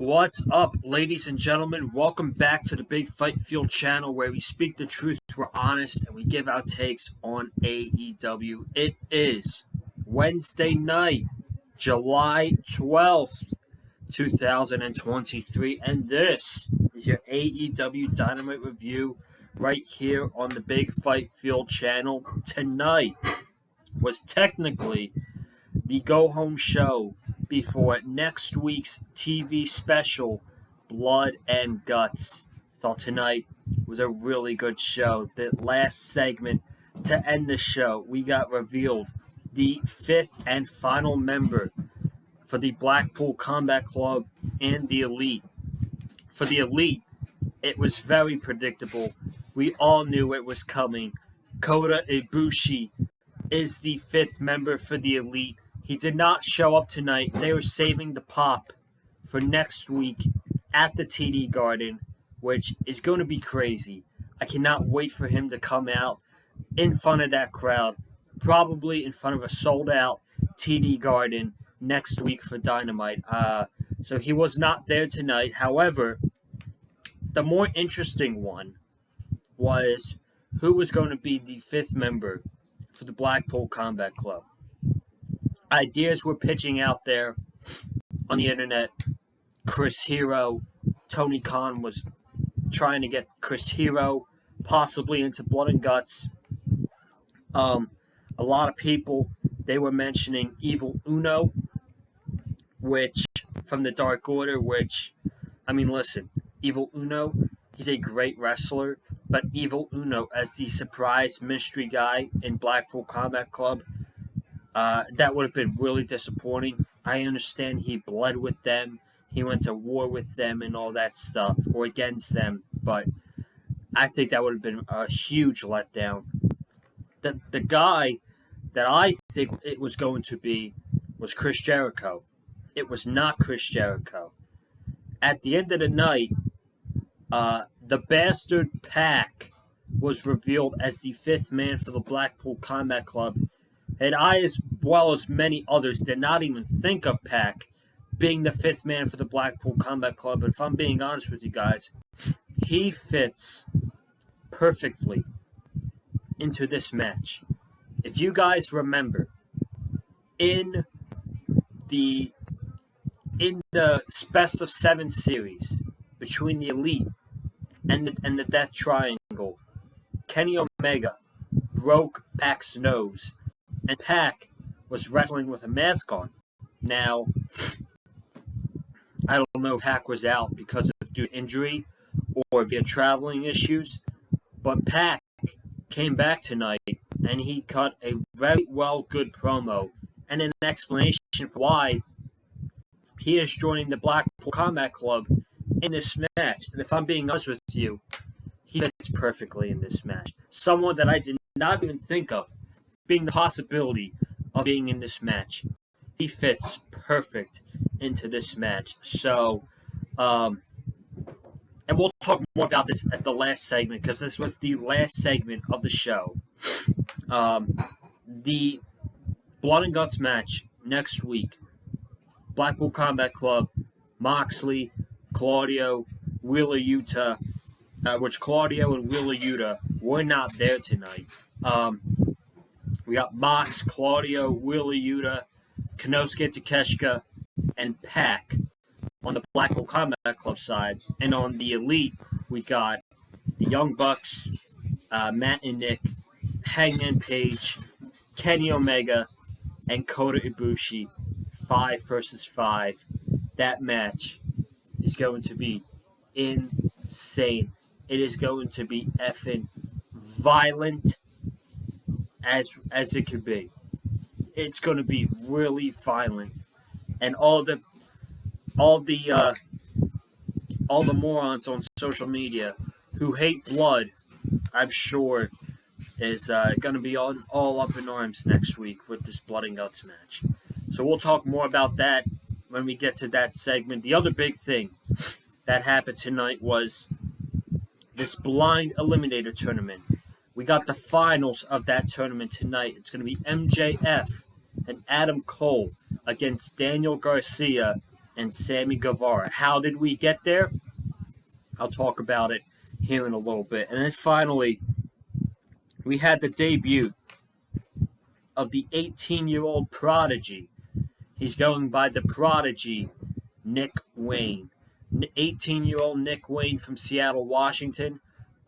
What's up, ladies and gentlemen? Welcome back to the Big Fight Field channel where we speak the truth, we're honest, and we give our takes on AEW. It is Wednesday night, July 12th, 2023, and this is your AEW Dynamite review right here on the Big Fight Field channel. Tonight was technically the go-home show before next week's TV special, Blood and Guts. Thought tonight was a really good show. The last segment to end the show, we got revealed the fifth and final member for the Blackpool Combat Club and the Elite. For the Elite, it was very predictable. We all knew it was coming. Kota Ibushi is the fifth member for the Elite. He did not show up tonight. They were saving the pop for next week at the TD Garden, which is going to be crazy. I cannot wait for him to come out in front of that crowd, probably in front of a sold-out TD Garden next week for Dynamite. So he was not there tonight. However, the more interesting one was who was going to be the fifth member for the Blackpool Combat Club. Ideas were pitching out there on the internet. Chris Hero, Tony Khan was trying to get Chris Hero possibly into Blood and Guts. A lot of people, they were mentioning Evil Uno, which from the Dark Order, listen, Evil Uno, he's a great wrestler, but Evil Uno as the surprise mystery guy in Blackpool Combat Club, that would have been really disappointing. I understand he bled with them, he went to war with them and all that stuff, or against them, but I think that would have been a huge letdown. The guy that I think it was going to be was Chris Jericho. It was not Chris Jericho. At the end of the night, the Bastard Pac was revealed as the fifth man for the Blackpool Combat Club. And I, as well as many others, did not even think of Pac being the fifth man for the Blackpool Combat Club. But if I'm being honest with you guys, he fits perfectly into this match. If you guys remember, in the Best of 7 series between the Elite and the Death Triangle, Kenny Omega broke Pac's nose, and Pac was wrestling with a mask on. Now, I don't know if Pac was out because of due to injury or via traveling issues, but Pac came back tonight and he cut a very good promo and an explanation for why he is joining the Blackpool Combat Club in this match. And if I'm being honest with you, he fits perfectly in this match. Someone that I did not even think of being the possibility of being in this match. He fits perfect into this match. So, and we'll talk more about this at the last segment because this was the last segment of the show. The Blood and Guts match next week. Blackpool Combat Club, Moxley, Claudio, Wheeler Yuta, which Claudio and Wheeler Yuta were not there tonight. We got Mox, Claudio, Wheeler Yuta, Konosuke Takeshita, and Pac on the Blackpool Combat Club side. And on the Elite, we got the Young Bucks, Matt and Nick, Hangman Page, Kenny Omega, and Kota Ibushi, 5 versus 5. That match is going to be insane. It is going to be effing violent as it could be. It's going to be really violent, and all the morons on social media who hate blood, I'm sure, is going to be all up in arms next week with this Blood and Guts match. So we'll talk more about that when we get to that segment. The other big thing that happened tonight was this blind eliminator tournament. We got the finals of that tournament tonight. It's going to be MJF and Adam Cole against Daniel Garcia and Sammy Guevara. How did we get there? I'll talk about it here in a little bit. And then finally, we had the debut of the 18-year-old prodigy. He's going by the prodigy, Nick Wayne. 18-year-old Nick Wayne from Seattle, Washington.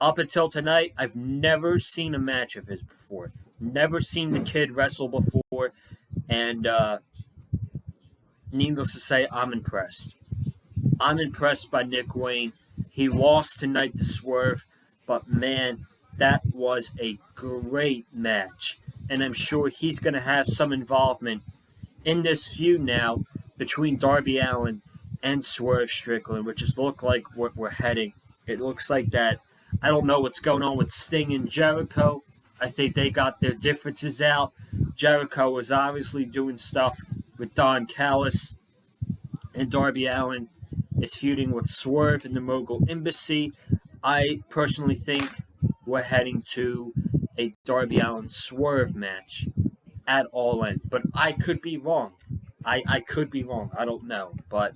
Up until tonight, I've never seen a match of his before. Never seen the kid wrestle before. And needless to say, I'm impressed. I'm impressed by Nick Wayne. He lost tonight to Swerve, but man, that was a great match. And I'm sure he's going to have some involvement in this feud now between Darby Allin and Swerve Strickland, which is look like what we're heading. It looks like that. I don't know what's going on with Sting and Jericho. I think they got their differences out. Jericho was obviously doing stuff with Don Callis, and Darby Allin is feuding with Swerve in the Mogul Embassy. I personally think we're heading to a Darby Allin Swerve match at All In, but I could be wrong. I could be wrong. I don't know, but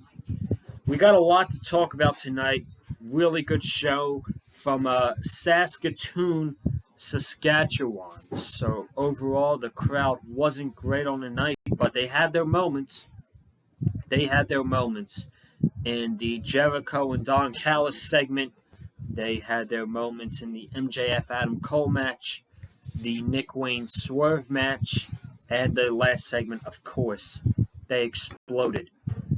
we got a lot to talk about tonight. Really good show from Saskatoon, Saskatchewan. So overall, the crowd wasn't great on the night, but they had their moments. They had their moments in the Jericho and Don Callis segment. They had their moments in the MJF Adam Cole match, the Nick Wayne Swerve match, and the last segment, of course. They exploded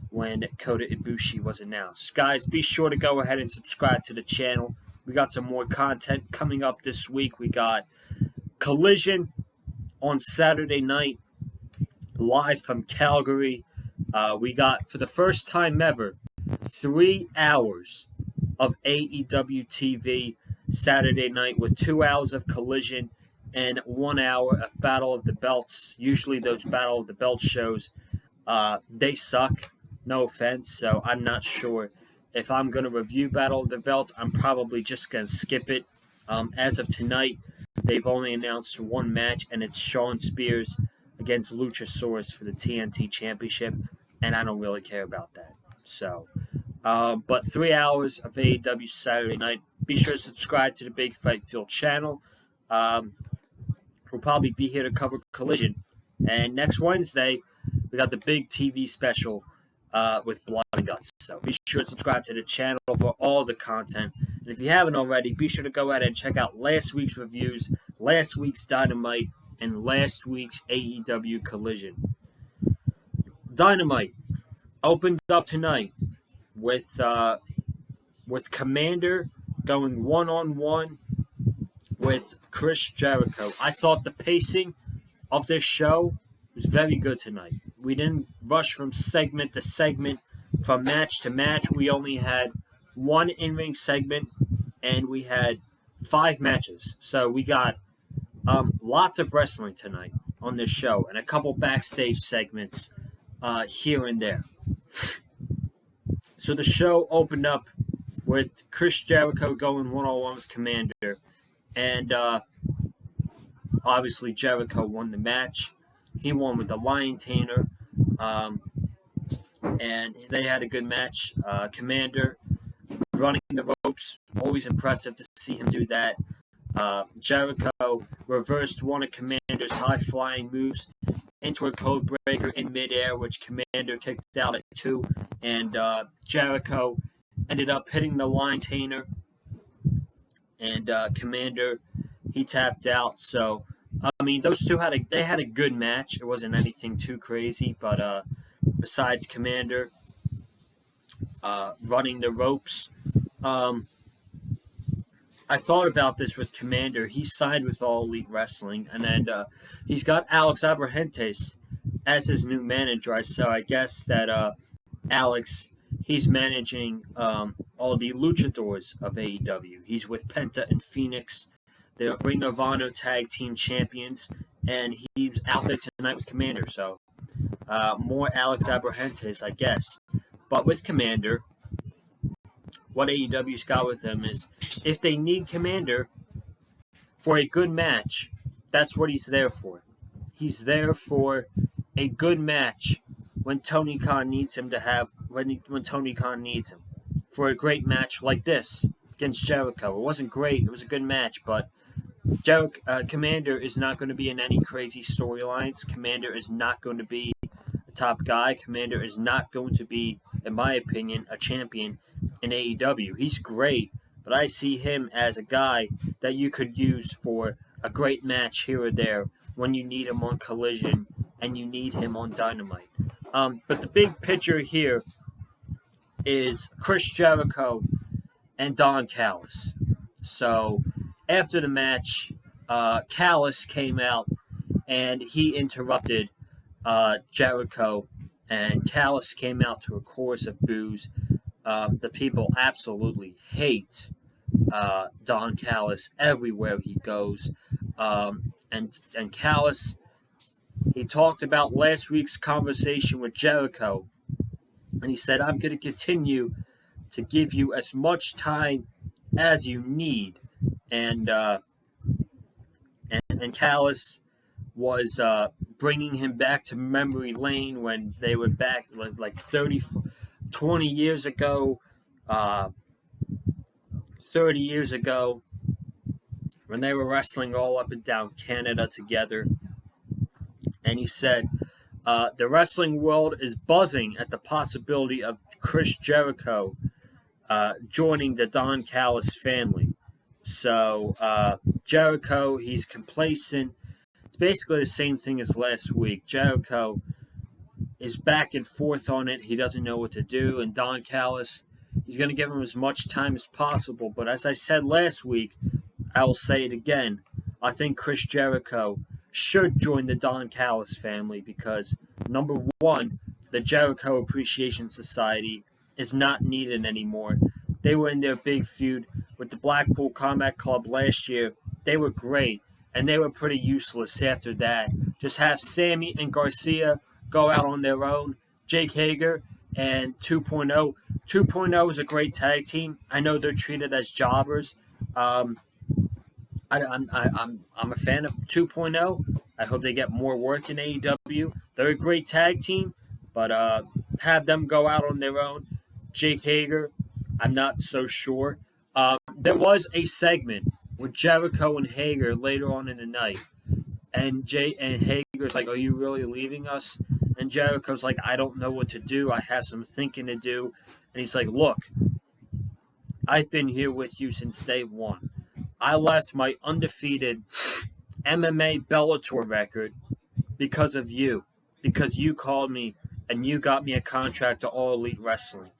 when Kota Ibushi was announced. Guys, be sure to go ahead and subscribe to the channel. We got some more content coming up this week. We got Collision on Saturday night, live from Calgary. We got, for the first time ever, 3 hours of AEW TV Saturday night with 2 hours of Collision and 1 hour of Battle of the Belts. Usually those Battle of the Belts shows, they suck. No offense. So I'm not sure if I'm going to review Battle of the Belts. I'm probably just going to skip it. As of tonight, they've only announced one match, and it's Shawn Spears against Luchasaurus for the TNT Championship, and I don't really care about that. So, but 3 hours of AEW Saturday night. Be sure to subscribe to the Big Fight Fuel channel. We'll probably be here to cover Collision. And next Wednesday, we got the big TV special with Blood and Guts. So be sure to subscribe to the channel for all the content. And if you haven't already, be sure to go ahead and check out last week's reviews, last week's Dynamite, and last week's AEW Collision. Dynamite opened up tonight with Commander going one-on-one with Chris Jericho. I thought the pacing of this show was very good tonight. We didn't rush from segment to segment, from match to match. We only had one in-ring segment, and we had 5 matches. So we got lots of wrestling tonight on this show, and a couple backstage segments here and there. So the show opened up with Chris Jericho going one-on-one with Commander, and obviously Jericho won the match. He won with the Lion Tamer, and they had a good match. Commander running the ropes, always impressive to see him do that. Jericho reversed one of Commander's high-flying moves into a code breaker in midair, which Commander kicked out at 2, and Jericho ended up hitting the Lion Tamer, and Commander, he tapped out. So, I mean, those two had a good match. It wasn't anything too crazy, but besides Commander running the ropes, I thought about this with Commander. He signed with All Elite Wrestling, and then he's got Alex Abrahantes as his new manager. So I guess that Alex, he's managing all the luchadors of AEW. He's with Penta and Phoenix. They're Ring of Honor Tag Team Champions, and he's out there tonight with Commander. So more Alex Abrahantes, I guess. But with Commander, what AEW's got with him is, if they need Commander for a good match, that's what he's there for. He's there for a good match when Tony Khan needs him to have when Tony Khan needs him for a great match like this against Jericho. It wasn't great; it was a good match, but Commander is not going to be in any crazy storylines. Commander is not going to be the top guy. Commander is not going to be, in my opinion, a champion in AEW. He's great, but I see him as a guy that you could use for a great match here or there when you need him on Collision and you need him on Dynamite. But the big picture here is Chris Jericho and Don Callis. So after the match, Callis came out and he interrupted Jericho, and Callis came out to a chorus of boos. The people absolutely hate Don Callis everywhere he goes. And Callis, he talked about last week's conversation with Jericho, and he said, I'm going to continue to give you as much time as you need. And Callis was bringing him back to memory lane when they were back like 20 years ago, 30 years ago, when they were wrestling all up and down Canada together. And he said, the wrestling world is buzzing at the possibility of Chris Jericho joining the Don Callis family. So Jericho, he's complacent. It's basically the same thing as last week. Jericho is back and forth on it. He doesn't know what to do. And Don Callis, he's going to give him as much time as possible. But as I said last week, I will say it again. I think Chris Jericho should join the Don Callis family because, number one, the Jericho Appreciation Society is not needed anymore. They were in their big feud with the Blackpool Combat Club last year. They were great, and they were pretty useless after that. Just have Sammy and Garcia go out on their own. Jake Hager and 2.0. 2.0 is a great tag team. I know they're treated as jobbers. I'm a fan of 2.0. I hope they get more work in AEW. They're a great tag team, but have them go out on their own. Jake Hager, I'm not so sure. There was a segment with Jericho and Hager later on in the night, and Hager's like, "Are you really leaving us?" And Jericho's like, "I don't know what to do. I have some thinking to do." And he's like, "Look, I've been here with you since day one. I left my undefeated MMA Bellator record because of you, because you called me and you got me a contract to All Elite Wrestling.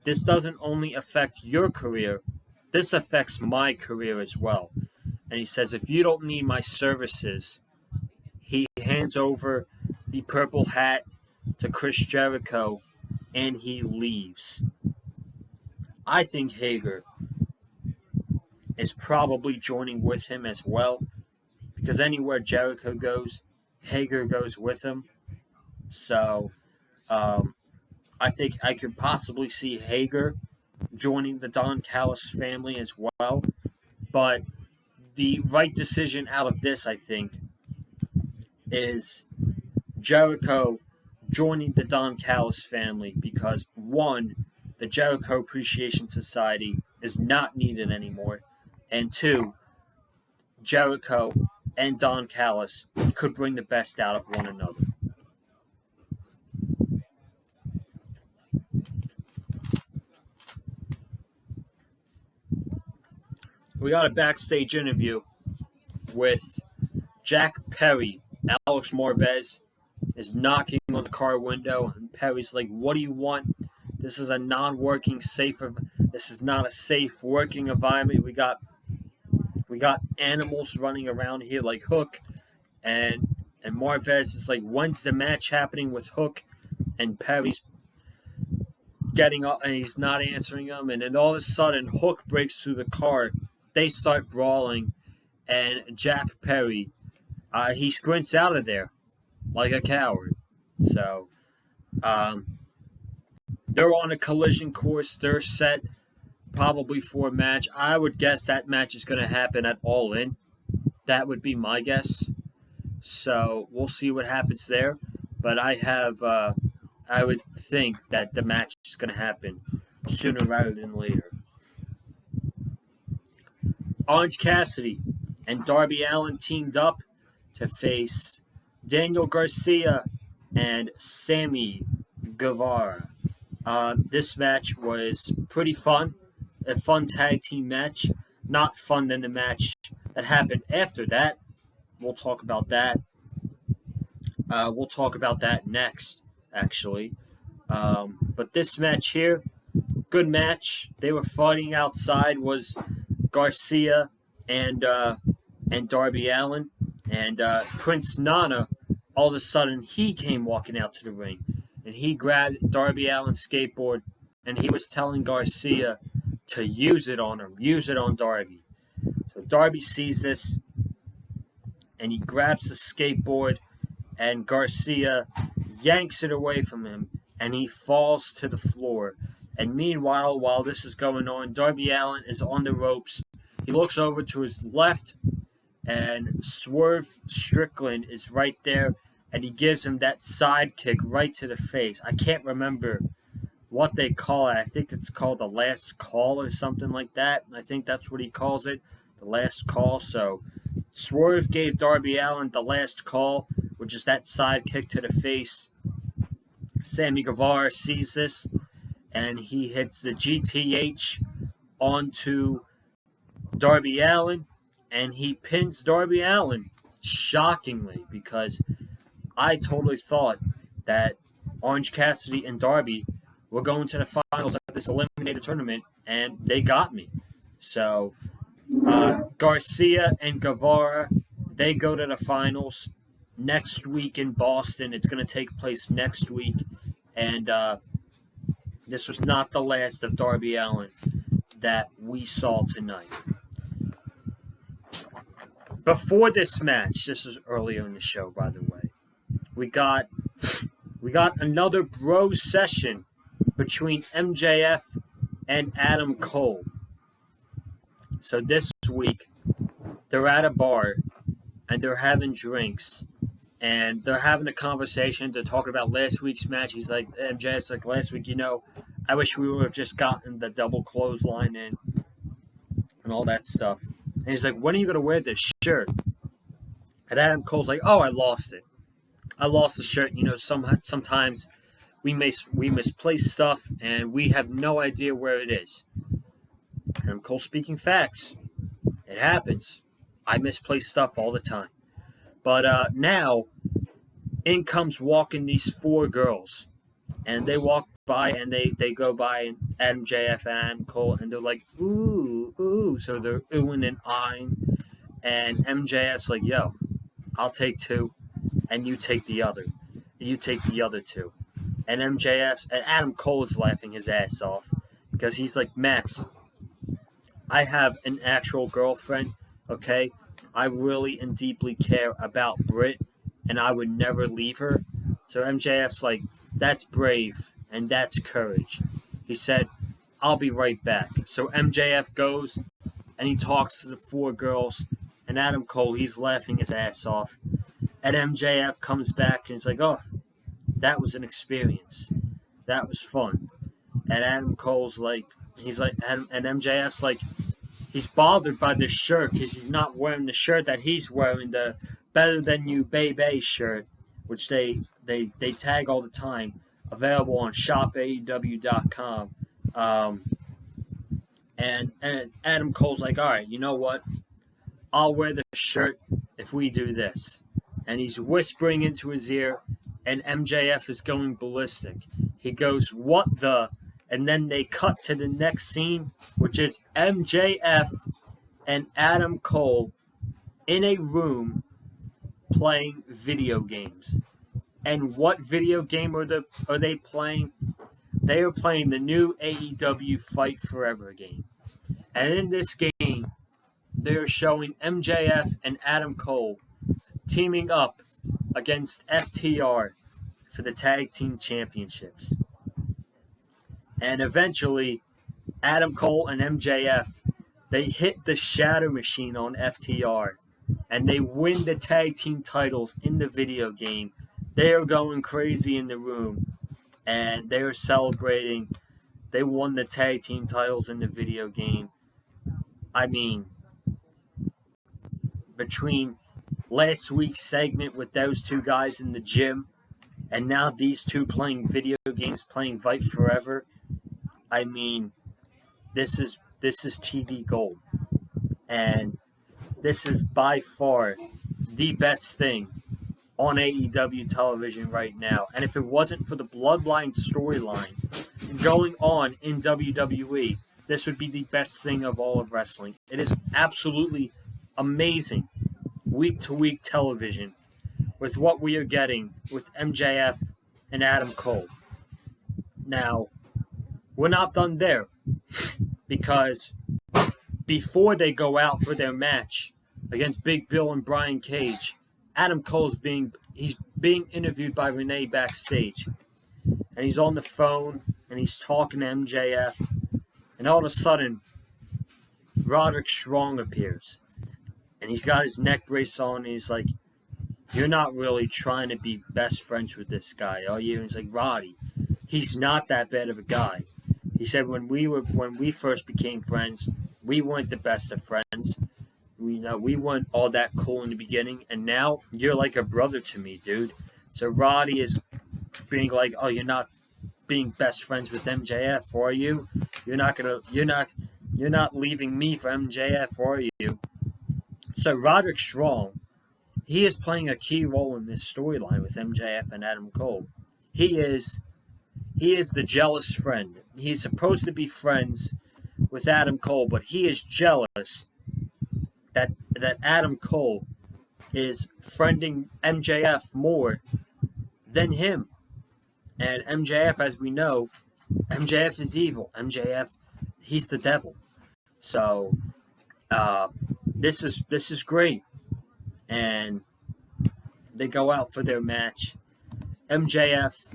This doesn't only affect your career, this affects my career as well." And he says, if you don't need my services, he hands over the purple hat to Chris Jericho and he leaves. I think Hager is probably joining with him as well, because anywhere Jericho goes, Hager goes with him. So I think I could possibly see Hager joining the Don Callis family as well. But the right decision out of this, I think, is Jericho joining the Don Callis family because, one, the Jericho Appreciation Society is not needed anymore, and two, Jericho and Don Callis could bring the best out of one another. We got a backstage interview with Jack Perry. Alex Marvez is knocking on the car window, and Perry's like, "What do you want? This is a non-working safe. This is not a safe working environment. We got animals running around here like Hook." And Marvez is like, "When's the match happening with Hook?" And Perry's getting up, and he's not answering him. And then all of a sudden, Hook breaks through the car. They start brawling, and Jack Perry, he sprints out of there like a coward. So they're on a collision course. They're set probably for a match. I would guess that match is going to happen at All In. That would be my guess. So we'll see what happens there. But I have I would think that the match is going to happen sooner rather than later. Orange Cassidy and Darby Allin teamed up to face Daniel Garcia and Sammy Guevara. This match was pretty fun, a fun tag team match. Not fun than the match that happened after that. We'll talk about that. We'll talk about that next, actually. But this match here, good match. They were fighting outside. Was Garcia and Darby Allin, and Prince Nana. All of a sudden, he came walking out to the ring, and he grabbed Darby Allin's skateboard, and he was telling Garcia to use it on him, use it on Darby. So Darby sees this, and he grabs the skateboard, and Garcia yanks it away from him, and he falls to the floor. And meanwhile, while this is going on, Darby Allin is on the ropes. He looks over to his left, and Swerve Strickland is right there, and he gives him that side kick right to the face. I can't remember what they call it. I think it's called the last call or something like that. I think that's what he calls it, the last call. So Swerve gave Darby Allin the last call, which is that side kick to the face. Sammy Guevara sees this, and he hits the GTH onto Darby Allin, and he pins Darby Allin, shockingly, because I totally thought that Orange Cassidy and Darby were going to the finals of this eliminator tournament, and they got me. So Garcia and Guevara, they go to the finals next week in Boston. It's going to take place next week, and this was not the last of Darby Allin that we saw tonight. Before this match, this was earlier in the show, by the way, we got another bro session between MJF and Adam Cole. So this week, they're at a bar, and they're having drinks, and they're having a conversation to talk about last week's match. He's like, MJF's like, last week, I wish we would have just gotten the double clothesline in and all that stuff. And he's like, when are you going to wear this shirt? And Adam Cole's like, oh, I lost it. I lost the shirt. Sometimes we misplace stuff, and we have no idea where it is. Adam Cole speaking facts. It happens. I misplace stuff all the time. But now, in comes walking these four girls. And they walk by, and they go by Adam JF and Adam Cole, and they're like, ooh, ooh. So they're oohing and eyeing. And MJF's like, yo, I'll take two, and you take the other. You take the other two. And and Adam Cole is laughing his ass off, because he's like, Max, I have an actual girlfriend, okay? I really and deeply care about Britt, and I would never leave her. So MJF's like, that's brave, and that's courage. He said, I'll be right back. So MJF goes, and he talks to the four girls, and Adam Cole, he's laughing his ass off. And MJF comes back, and he's like, oh, that was an experience. That was fun. And Adam Cole's like, and MJF's like, he's bothered by this shirt because he's not wearing the shirt that he's wearing, the Better Than You Baby shirt, which they tag all the time, available on shopaew.com. And Adam Cole's like, all right, you know what? I'll wear the shirt if we do this. And he's whispering into his ear, and MJF is going ballistic. He goes, what the? And then they cut to the next scene, which is MJF and Adam Cole in a room playing video games. And what video game are they playing? They are playing the new AEW Fight Forever game. And in this game, they are showing MJF and Adam Cole teaming up against FTR for the Tag Team Championships. And eventually, Adam Cole and MJF, they hit the Shatter Machine on FTR, and they win the tag team titles in the video game. They are going crazy in the room. and they were celebrating. They won the tag team titles in the video game. I mean, between last week's segment with those two guys in the gym and now these two playing video games, playing Fight Forever, I mean, this is TV gold. And this is by far the best thing on AEW television right now. And if it wasn't for the Bloodline storyline going on in WWE, this would be the best thing of all of wrestling. It is absolutely amazing week-to-week television with what we are getting with MJF and Adam Cole. Now, we're not done there, because before they go out for their match against Big Bill and Brian Cage, Adam Cole's being interviewed by Renee backstage. And he's on the phone and he's talking to MJF. And all of a sudden, Roderick Strong appears. And he's got his neck brace on and he's like, "You're not really trying to be best friends with this guy, are you?" And he's like, "Roddy, he's not that bad of a guy." He said, when we first became friends, we weren't the best of friends. We weren't all that cool in the beginning, and now you're like a brother to me, dude. So Roddy is being like, "Oh, you're not being best friends with MJF, are you? You're not leaving me for MJF, are you?" So Roderick Strong, he is playing a key role in this storyline with MJF and Adam Cole. He is the jealous friend. He's supposed to be friends with Adam Cole, but he is jealous that Adam Cole is friending MJF more than him. And MJF, as we know, MJF is evil. MJF, he's the devil. So this is great. And they go out for their match. MJF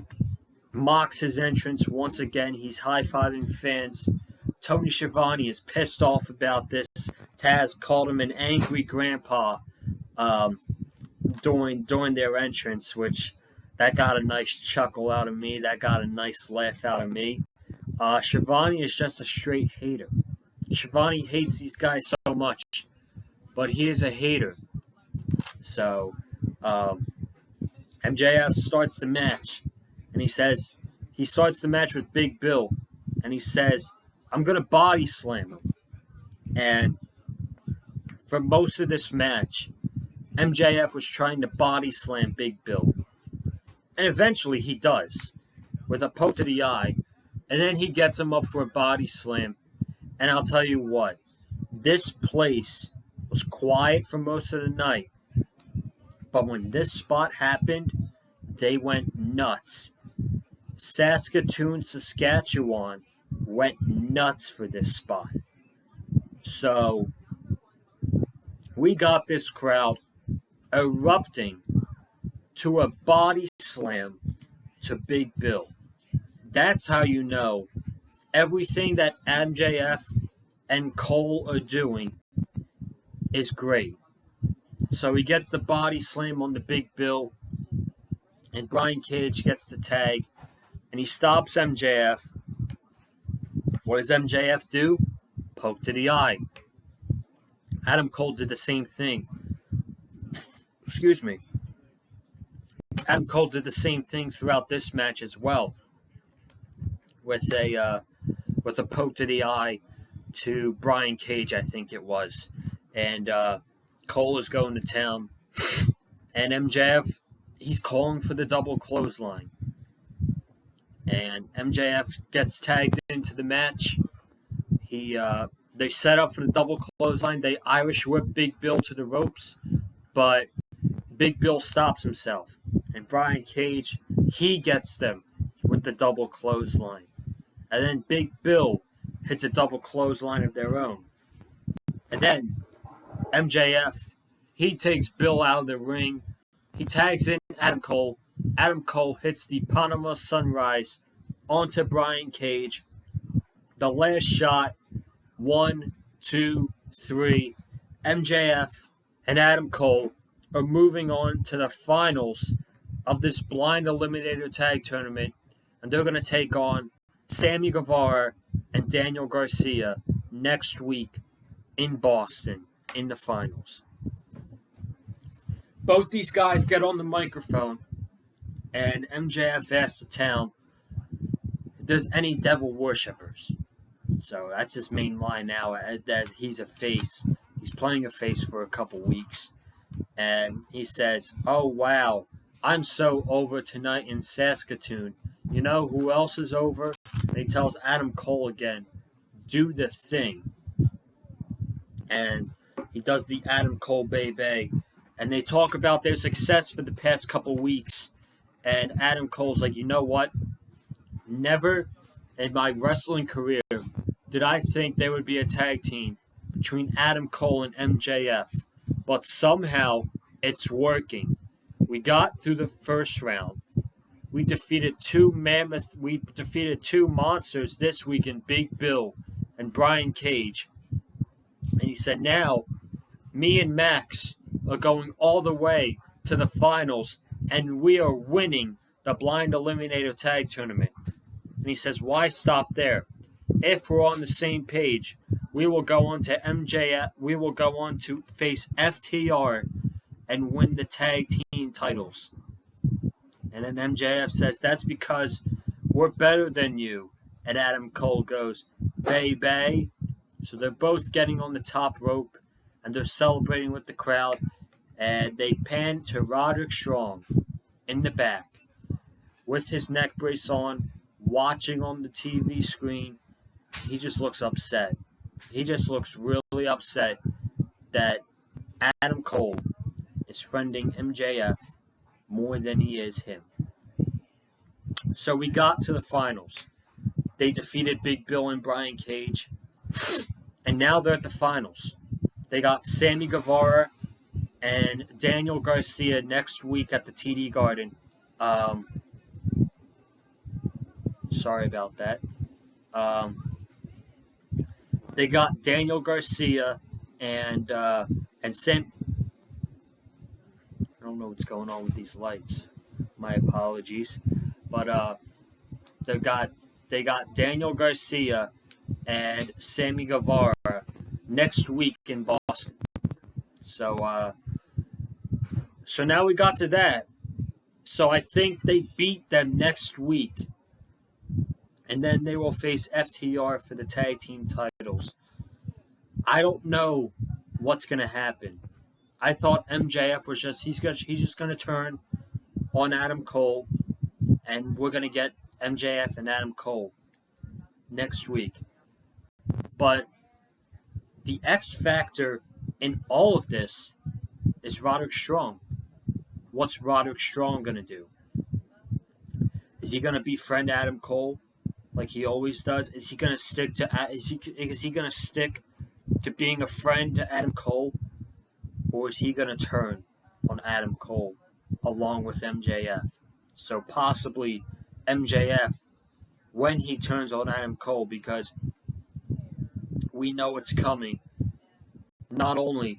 mocks his entrance once again. He's high-fiving fans. Tony Schiavone is pissed off about this. Taz called him an angry grandpa during their entrance, which that got a nice chuckle out of me. That got a nice laugh out of me. Schiavone is just a straight hater. Schiavone hates these guys so much, but he is a hater. So MJF starts the match. And he starts the match with Big Bill. And he says, "I'm going to body slam him." And for most of this match, MJF was trying to body slam Big Bill. And eventually he does, with a poke to the eye. And then he gets him up for a body slam. And I'll tell you what, this place was quiet for most of the night. But when this spot happened, they went nuts. Saskatoon, Saskatchewan went nuts for this spot. So we got this crowd erupting to a body slam to Big Bill. That's how you know everything that MJF and Cole are doing is great. So he gets the body slam on the Big Bill, and Brian Cage gets the tag, and he stops MJF. What does MJF do? Poke to the eye. Adam Cole did the same thing. Excuse me. Adam Cole did the same thing throughout this match as well, with a poke to the eye to Brian Cage, I think it was. And Cole is going to town. And MJF, he's calling for the double clothesline. And MJF gets tagged into the match. They set up for the double clothesline. They Irish whip Big Bill to the ropes. But Big Bill stops himself. And Brian Cage, he gets them with the double clothesline. And then Big Bill hits a double clothesline of their own. And then MJF, he takes Bill out of the ring. He tags in Adam Cole. Adam Cole hits the Panama Sunrise onto Brian Cage. The last shot, 1, 2, 3. MJF and Adam Cole are moving on to the finals of this blind eliminator tag tournament and they're going to take on Sammy Guevara and Daniel Garcia next week in Boston in the finals. Both these guys get on the microphone, and MJF asks the town if there's any devil worshippers. So that's his main line now, that he's a face. He's playing a face for a couple weeks. And he says, "Oh, wow, I'm so over tonight in Saskatoon. You know who else is over?" And he tells Adam Cole again, "Do the thing." And he does the Adam Cole baby. And they talk about their success for the past couple weeks. And Adam Cole's like, "You know what? Never in my wrestling career did I think there would be a tag team between Adam Cole and MJF. But somehow it's working. We got through the first round. We defeated two monsters this week in Big Bill and Brian Cage." And he said, "Now, me and Max are going all the way to the finals, and we are winning the Blind Eliminator Tag Tournament." And he says, "Why stop there? If we're on the same page, we will go on to MJF. We will go on to face FTR and win the tag team titles." And then MJF says, "That's because we're better than you." And Adam Cole goes, "Baby." So they're both getting on the top rope, and they're celebrating with the crowd. And they pan to Roderick Strong in the back with his neck brace on, watching on the TV screen. He just looks upset. He just looks really upset that Adam Cole is friending MJF more than he is him. So we got to the finals. They defeated Big Bill and Brian Cage. And now they're at the finals. They got Sammy Guevara and Daniel Garcia next week at the TD Garden. Sorry about that. They got Daniel Garcia and Sam. I don't know what's going on with these lights. My apologies, but they got Daniel Garcia and Sammy Guevara next week in Boston. So now we got to that. So I think they beat them next week. And then they will face FTR for the tag team titles. I don't know what's going to happen. I thought MJF was he's just going to turn on Adam Cole, and we're going to get MJF and Adam Cole next week. But the X factor in all of this is Roderick Strong. What's Roderick Strong going to do? Is he going to befriend Adam Cole like he always does? Is he going to stick to being a friend to Adam Cole, or is he going to turn on Adam Cole along with MJF? So possibly MJF when he turns on Adam Cole, because we know it's coming. Not only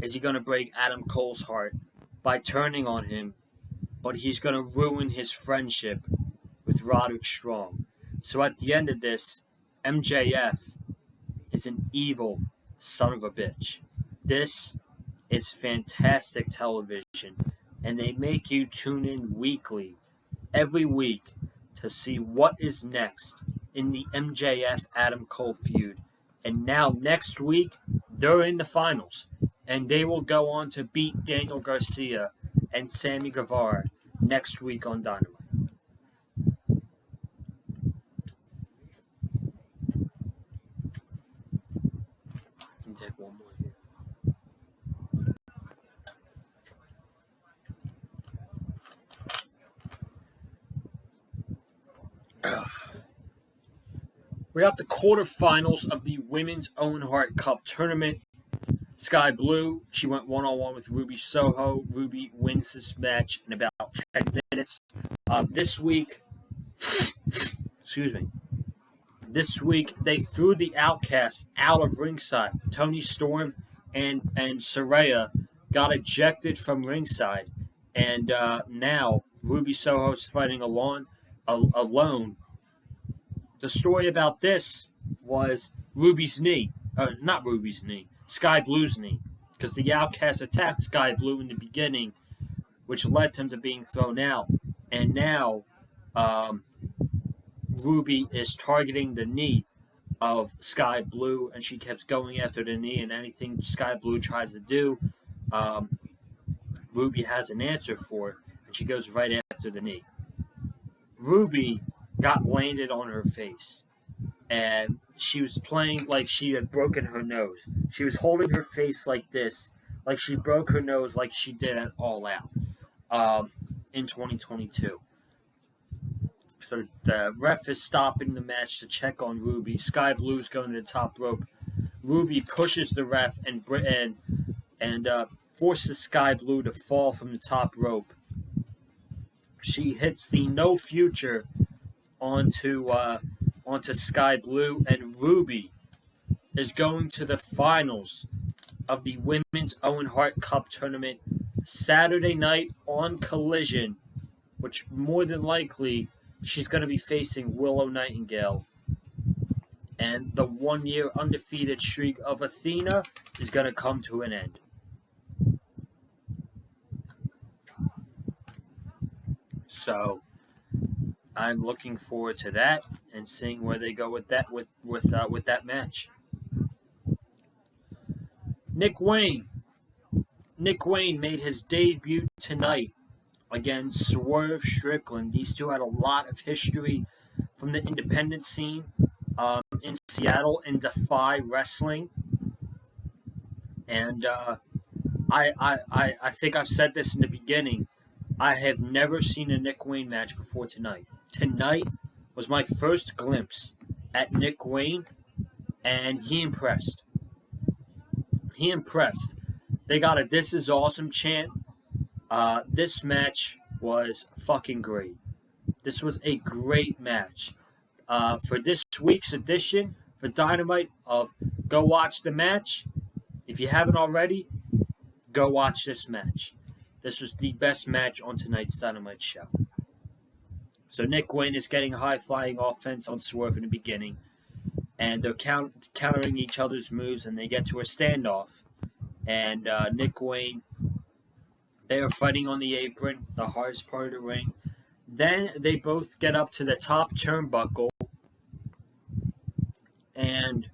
is he going to break Adam Cole's heart by turning on him, but he's going to ruin his friendship with Roderick Strong. So at the end of this, MJF is an evil son of a bitch. This is fantastic television, and they make you tune in weekly, every week, to see what is next in the MJF Adam Cole feud. And now next week, they're in the finals, and they will go on to beat Daniel Garcia and Sammy Guevara next week on Dynamite. I can take one more here. We got the quarterfinals of the Women's Owen Hart Cup tournament. Sky Blue, she went one-on-one with Ruby Soho. Ruby wins this match in about 10 minutes. This week, they threw the Outcasts out of ringside. Toni Storm and Saraya got ejected from ringside. And now Ruby Soho's fighting alone alone. The story about this was Ruby's knee. Not Ruby's knee. Sky Blue's knee. Because the Outcast attacked Sky Blue in the beginning, which led to him to being thrown out. And now Ruby is targeting the knee of Sky Blue, and she keeps going after the knee, and anything Sky Blue tries to do, Ruby has an answer for it, and she goes right after the knee. Ruby got landed on her face, and she was playing like she had broken her nose. She was holding her face like this, like she broke her nose like she did at All Out in 2022. So the ref is stopping the match to check on Ruby. Sky Blue's going to the top rope. Ruby pushes the ref and forces Sky Blue to fall from the top rope. She hits the No Future onto Sky Blue, and Ruby is going to the finals of the Women's Owen Hart Cup tournament Saturday night on Collision, which more than likely she's going to be facing Willow Nightingale. And the 1-year undefeated streak of Athena is going to come to an end. So I'm looking forward to that and seeing where they go with that with that match. Nick Wayne made his debut tonight against Swerve Strickland. These two had a lot of history from the independent scene in Seattle in Defy Wrestling. And I think I've said this in the beginning. I have never seen a Nick Wayne match before tonight. Tonight was my first glimpse at Nick Wayne, and he impressed. They got a "This is awesome" chant. This match was fucking great. This was a great match. For this week's edition for Dynamite of Go Watch the Match, if you haven't already, go watch this match. This was the best match on tonight's Dynamite show. So Nick Wayne is getting high-flying offense on Swerve in the beginning, and they're countering each other's moves, and they get to a standoff. And Nick Wayne, they are fighting on the apron, the hardest part of the ring. Then they both get up to the top turnbuckle, and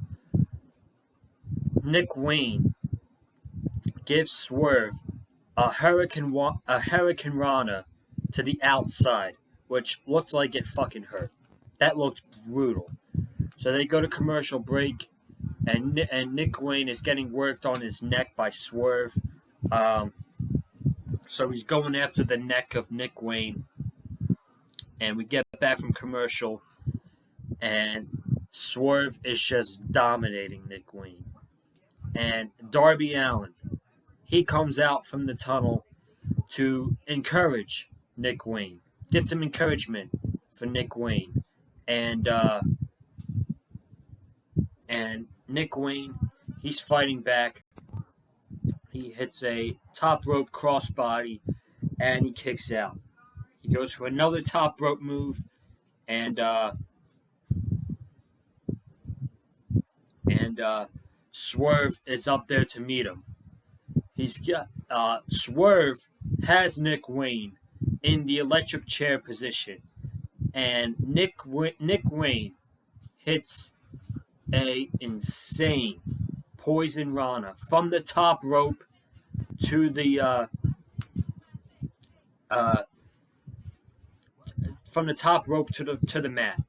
Nick Wayne gives Swerve a Hurricane Rana to the outside, which looked like it fucking hurt. That looked brutal. So they go to commercial break, and Nick Wayne is getting worked on his neck by Swerve. So he's going after the neck of Nick Wayne. And we get back from commercial, and Swerve is just dominating Nick Wayne. And Darby Allin, he comes out from the tunnel to encourage Nick Wayne. Get some encouragement for Nick Wayne. And Nick Wayne, he's fighting back. He hits a top rope crossbody, and he kicks out. He goes for another top rope move, and Swerve is up there to meet him. He's got Swerve has Nick Wayne in the electric chair position, and Nick Wayne hits a insane poison Rana from the top rope to the to the mat.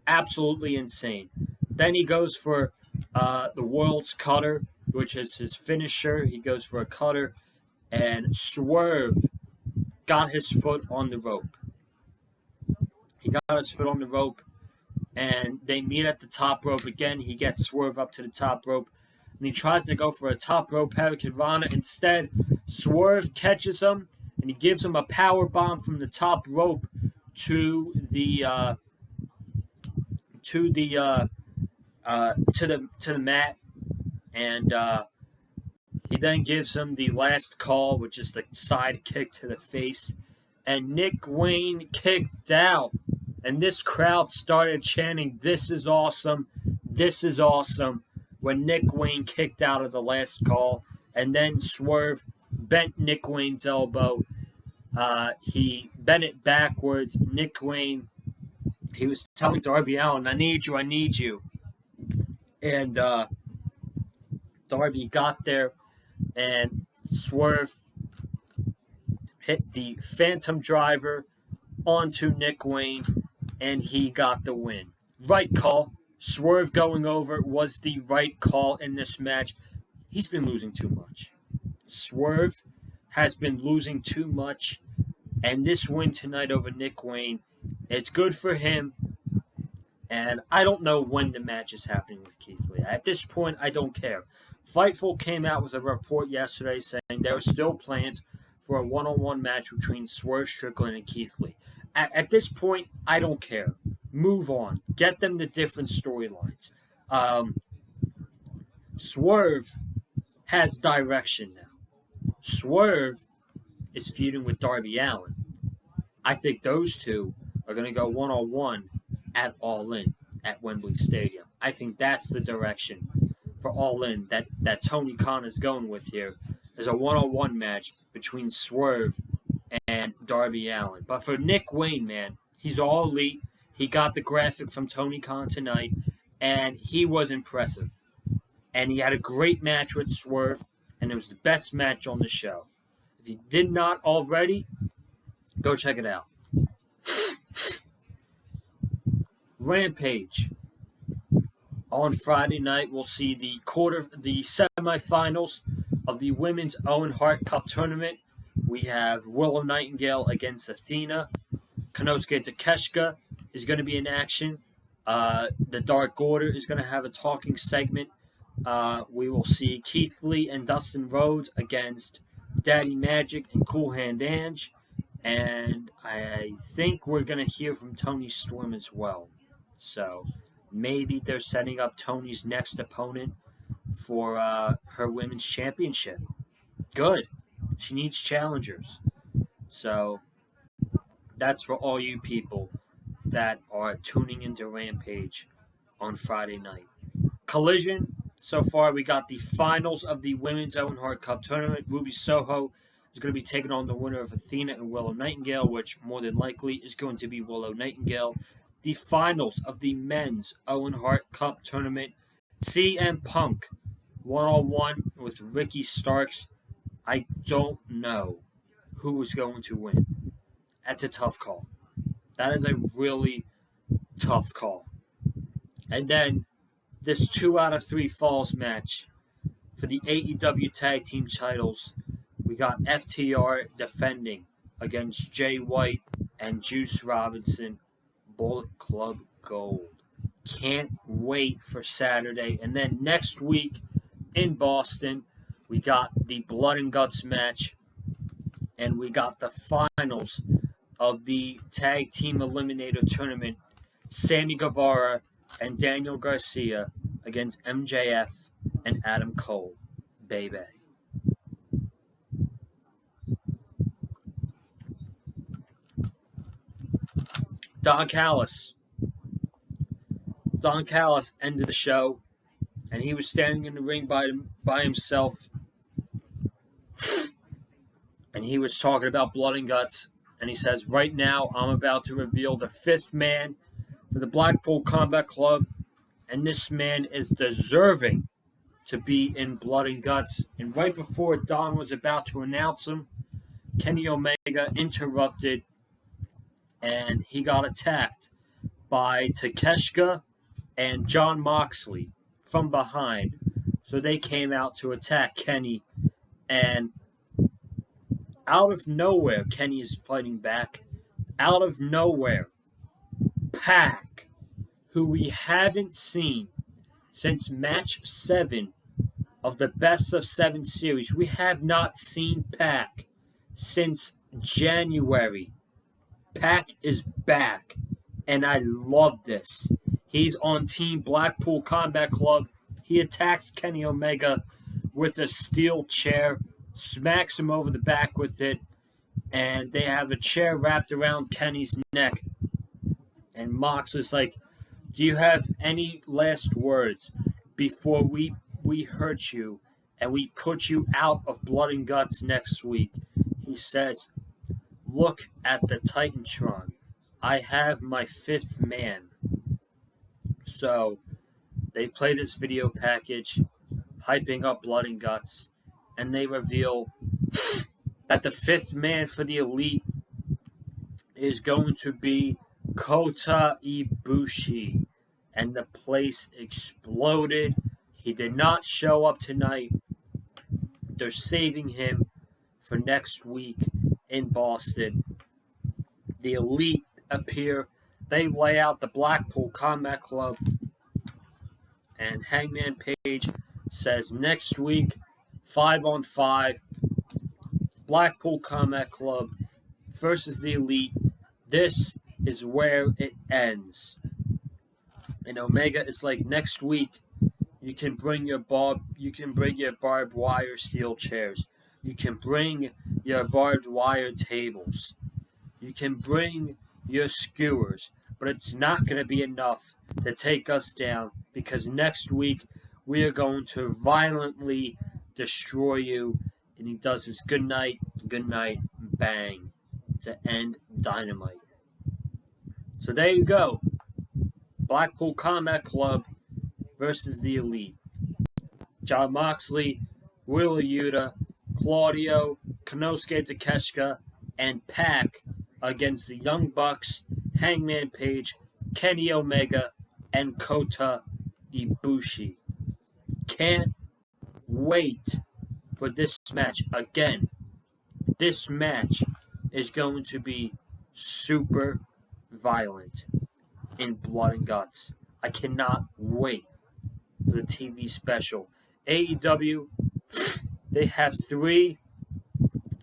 Absolutely insane. Then he goes for the World's Cutter, which is his finisher. He goes for a cutter, and Swerve got his foot on the rope. And they meet at the top rope again. He gets Swerve up to the top rope, and he tries to go for a top rope Hurricane Rana. Instead, Swerve catches him, and he gives him a power bomb from the top rope to the mat, and he then gives him the last call, which is the side kick to the face, and Nick Wayne kicked out. And this crowd started chanting, "This is awesome. This is awesome," when Nick Wayne kicked out of the last call. And then Swerve bent Nick Wayne's elbow. He bent it backwards. Nick Wayne, he was telling Darby Allin, "I need you, I need you." And Darby got there, and Swerve hit the Phantom Driver onto Nick Wayne, and he got the win. Right call. Swerve going over was the right call in this match. He's been losing too much. Swerve has been losing too much, and this win tonight over Nick Wayne, it's good for him. And I don't know when the match is happening with Keith Lee. At this point, I don't care. Fightful came out with a report yesterday saying there are still plans for a one-on-one match between Swerve Strickland and Keith Lee. At this point, I don't care. Move on. Get them the different storylines. Swerve has direction now. Swerve is feuding with Darby Allin. I think those two are going to go one-on-one at All In at Wembley Stadium. I think that's the direction for All In that Tony Khan is going with here, is a one-on-one match between Swerve and Darby Allin. But for Nick Wayne, man, he's all elite. He got the graphic from Tony Khan tonight, and he was impressive. And he had a great match with Swerve, and it was the best match on the show. If you did not already, go check it out. Rampage. On Friday night, we'll see the semifinals of the Women's Owen Hart Cup Tournament. We have Willow Nightingale against Athena. Konosuke Takeshita is going to be in action. The Dark Order is going to have a talking segment. We will see Keith Lee and Dustin Rhodes against Daddy Magic and Cool Hand Ange. And I think we're going to hear from Toni Storm as well. So maybe they're setting up Tony's next opponent for her women's championship. Good. She needs challengers. So that's for all you people that are tuning into Rampage on Friday night. Collision. So far, we got the finals of the Women's Owen Hart Cup Tournament. Ruby Soho is going to be taking on the winner of Athena and Willow Nightingale, which more than likely is going to be Willow Nightingale. The finals of the Men's Owen Hart Cup Tournament. CM Punk one-on-one with Ricky Starks. I don't know who is going to win. That's a tough call. That is a really tough call. And then this 2 out of 3 falls match for the AEW Tag Team titles. We got FTR defending against Jay White and Juice Robinson. Bullet Club Gold. Can't wait for Saturday. And then next week in Boston, we got the Blood and Guts match. And we got the finals of the Tag Team Eliminator Tournament. Sammy Guevara and Daniel Garcia against MJF and Adam Cole. Baby. Don Callis ended the show, and he was standing in the ring by himself, and he was talking about Blood and Guts, and he says, right now I'm about to reveal the 5th man for the Blackpool Combat Club, and this man is deserving to be in Blood and Guts. And right before Don was about to announce him, Kenny Omega interrupted, and he got attacked by Takeshita and Jon Moxley from behind. So they came out to attack Kenny, and out of nowhere, Kenny is fighting back. Out of nowhere, Pac, who we haven't seen since match 7 of the Best of 7 series. We have not seen Pac since January. Pac is back, and I love this. He's on Team Blackpool Combat Club. He attacks Kenny Omega with a steel chair, smacks him over the back with it, and they have a chair wrapped around Kenny's neck. And Moxley's like, do you have any last words before we hurt you and we put you out of Blood and Guts next week? He says, look at the Titantron. I have my fifth man. So they play this video package, hyping up Blood and Guts, and they reveal that the fifth man for the Elite is going to be Kota Ibushi. And the place exploded. He did not show up tonight. They're saving him for next week in Boston. The Elite appear. They lay out the Blackpool Combat Club. And Hangman Page says next week, 5-on-5, Blackpool Combat Club versus the Elite. This is where it ends. And Omega is like, next week you can bring your barbed wire steel chairs. You can bring your barbed wire tables. You can bring your skewers. But it's not going to be enough to take us down, because next week we are going to violently destroy you. And he does his good night, bang, to end Dynamite. So there you go. Blackpool Combat Club versus the Elite. Jon Moxley, Wheeler Yuta, Claudio, Konosuke Takeshita, and Pac against the Young Bucks, Hangman Page, Kenny Omega, and Kota Ibushi. Can't wait for this match. Again, this match is going to be super violent in Blood and Guts. I cannot wait for the TV special. AEW, they have 3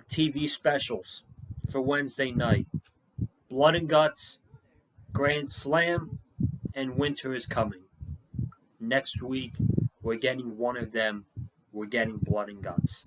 TV specials for Wednesday night. Blood and Guts, Grand Slam, and Winter is Coming. Next week, we're getting one of them. We're getting Blood and Guts.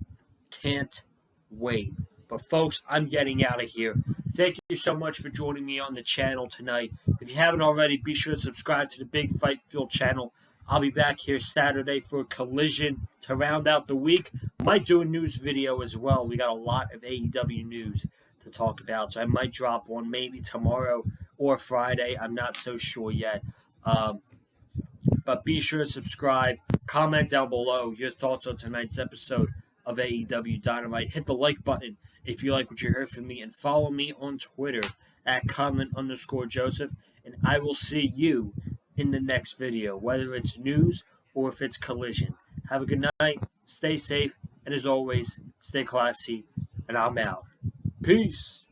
Can't wait. But folks, I'm getting out of here. Thank you so much for joining me on the channel tonight. If you haven't already, be sure to subscribe to the Big Fight Fuel channel. I'll be back here Saturday for a Collision to round out the week. Might do a news video as well. We got a lot of AEW news to talk about, so I might drop one maybe tomorrow or Friday. I'm not so sure yet. But be sure to subscribe. Comment down below your thoughts on tonight's episode of AEW Dynamite. Hit the like button if you like what you heard from me. And follow me on Twitter at Conlon_Joseph. And I will see you in the next video, whether it's news or if it's Collision. Have a good night. Stay safe. And as always, stay classy. And I'm out. Peace.